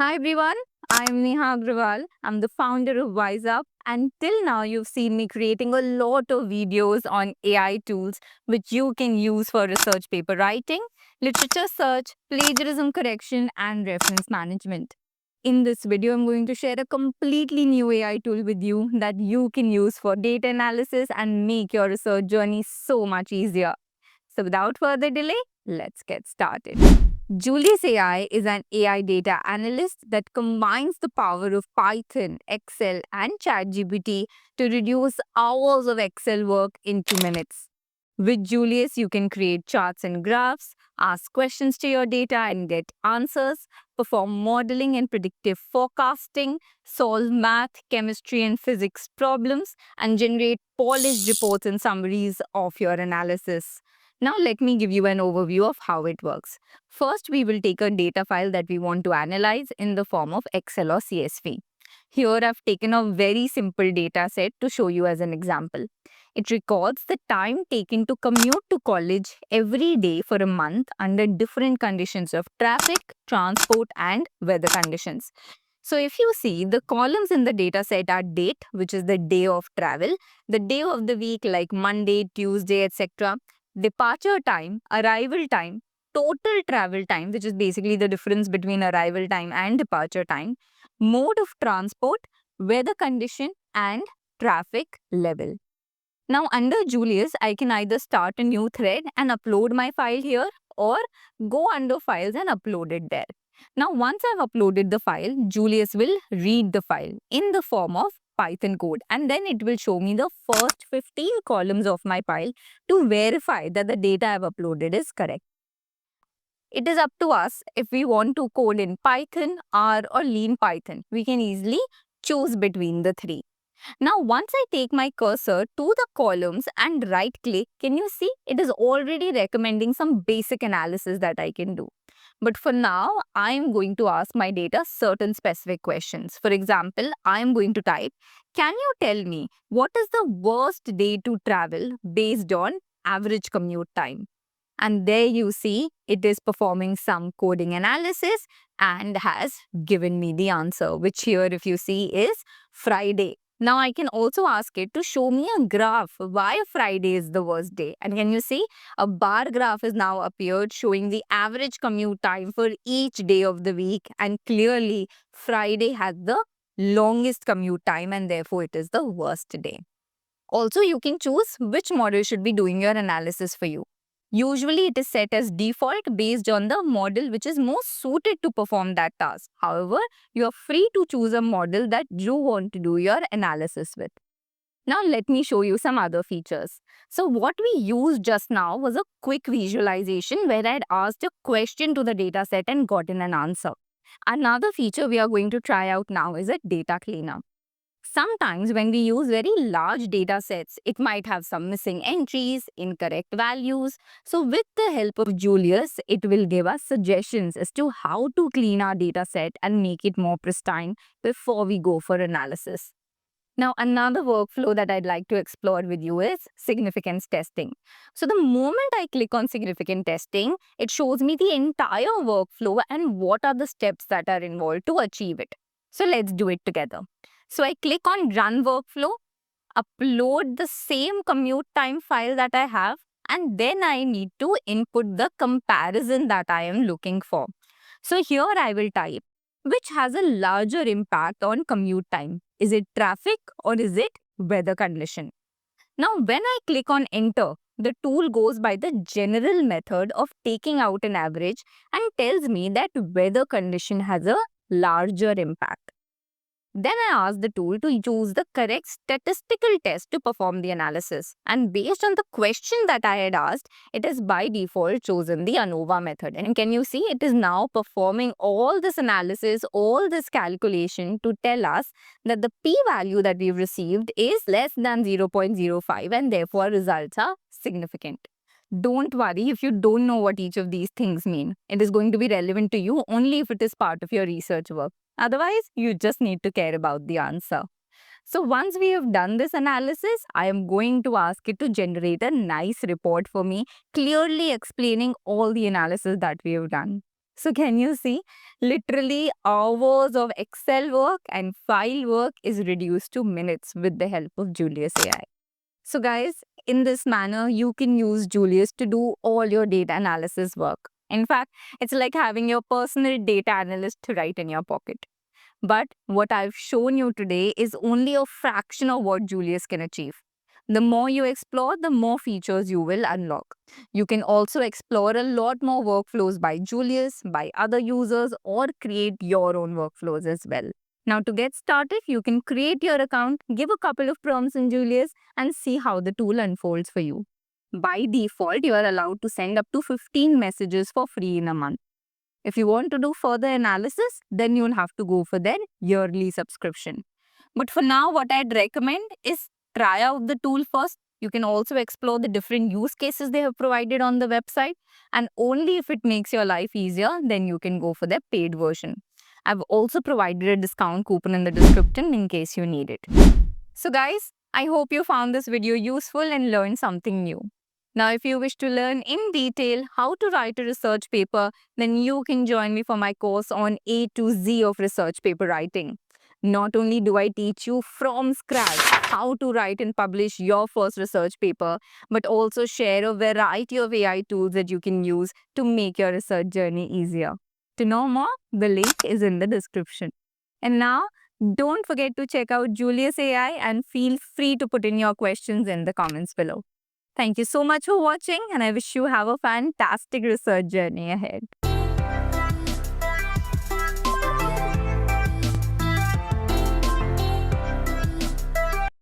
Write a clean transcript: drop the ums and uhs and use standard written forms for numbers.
Hi everyone, I'm Neha Agrawal. I'm the founder of WiseUp, and till now you've seen me creating a lot of videos on AI tools which you can use for research paper writing, literature search, plagiarism correction, and reference management. In this video, I'm going to share a completely new AI tool with you that you can use for data analysis and make your research journey so much easier. So without further delay, let's get started. Julius AI is an AI data analyst that combines the power of Python, Excel, and ChatGPT to reduce hours of Excel work into minutes. With Julius, you can create charts and graphs, ask questions to your data and get answers, perform modeling and predictive forecasting, solve math, chemistry, and physics problems, and generate polished reports and summaries of your analysis. Now, let me give you an overview of how it works. First, we will take a data file that we want to analyze in the form of Excel or CSV. Here, I've taken a very simple data set to show you as an example. It records the time taken to commute to college every day for a month under different conditions of traffic, transport, and weather conditions. So, if you see, the columns in the data set are date, which is the day of travel, the day of the week like Monday, Tuesday, etc., departure time, arrival time, total travel time, which is basically the difference between arrival time and departure time, mode of transport, weather condition, and traffic level. Now, under Julius, I can either start a new thread and upload my file here or go under files and upload it there. Now, once I've uploaded the file, Julius will read the file in the form of Python code, and then it will show me the first 15 columns of my file to verify that the data I've uploaded is correct. It is up to us if we want to code in Python, R, or Lean Python. We can easily choose between the three. Now, once I take my cursor to the columns and right click, can you see it is already recommending some basic analysis that I can do. But for now, I am going to ask my data certain specific questions. For example, I am going to type, can you tell me what is the worst day to travel based on average commute time? And there you see it is performing some coding analysis and has given me the answer, which here if you see is Friday. Now I can also ask it to show me a graph why Friday is the worst day. And can you see a bar graph is now appeared showing the average commute time for each day of the week. And clearly Friday has the longest commute time and therefore it is the worst day. Also, you can choose which model should be doing your analysis for you. Usually, it is set as default based on the model which is most suited to perform that task. However, you are free to choose a model that you want to do your analysis with. Now, let me show you some other features. So, what we used just now was a quick visualization where I had asked a question to the dataset and gotten an answer. Another feature we are going to try out now is a data cleaner. Sometimes when we use very large data sets, it might have some missing entries, incorrect values. So with the help of Julius, it will give us suggestions as to how to clean our data set and make it more pristine before we go for analysis. Now, another workflow that I'd like to explore with you is significance testing. So the moment I click on significant testing, it shows me the entire workflow and what are the steps that are involved to achieve it. So let's do it together. So I click on run workflow, upload the same commute time file that I have, and then I need to input the comparison that I am looking for. So here I will type, which has a larger impact on commute time? Is it traffic or is it weather condition? Now, when I click on enter, the tool goes by the general method of taking out an average and tells me that weather condition has a larger impact. Then I asked the tool to choose the correct statistical test to perform the analysis. And based on the question that I had asked, it has by default chosen the ANOVA method. And can you see it is now performing all this analysis, all this calculation to tell us that the p-value that we've received is less than 0.05 and therefore results are significant. Don't worry if you don't know what each of these things mean. It is going to be relevant to you only if it is part of your research work. Otherwise, you just need to care about the answer. So once we have done this analysis, I am going to ask it to generate a nice report for me, clearly explaining all the analysis that we have done. So can you see? Literally hours of Excel work and file work is reduced to minutes with the help of Julius AI. So guys, in this manner, you can use Julius to do all your data analysis work. In fact, it's like having your personal data analyst right in your pocket. But what I've shown you today is only a fraction of what Julius can achieve. The more you explore, the more features you will unlock. You can also explore a lot more workflows by Julius, by other users, or create your own workflows as well. Now, to get started, you can create your account, give a couple of prompts in Julius, and see how the tool unfolds for you. By default, you are allowed to send up to 15 messages for free in a month. If you want to do further analysis, then you'll have to go for their yearly subscription. But for now, what I'd recommend is try out the tool first. You can also explore the different use cases they have provided on the website. And only if it makes your life easier, then you can go for their paid version. I've also provided a discount coupon in the description in case you need it. So guys, I hope you found this video useful and learned something new. Now, if you wish to learn in detail how to write a research paper, then you can join me for my course on A to Z of research paper writing. Not only do I teach you from scratch how to write and publish your first research paper, but also share a variety of AI tools that you can use to make your research journey easier. To know more, the link is in the description. And now, don't forget to check out Julius AI and feel free to put in your questions in the comments below. Thank you so much for watching, and I wish you have a fantastic research journey ahead.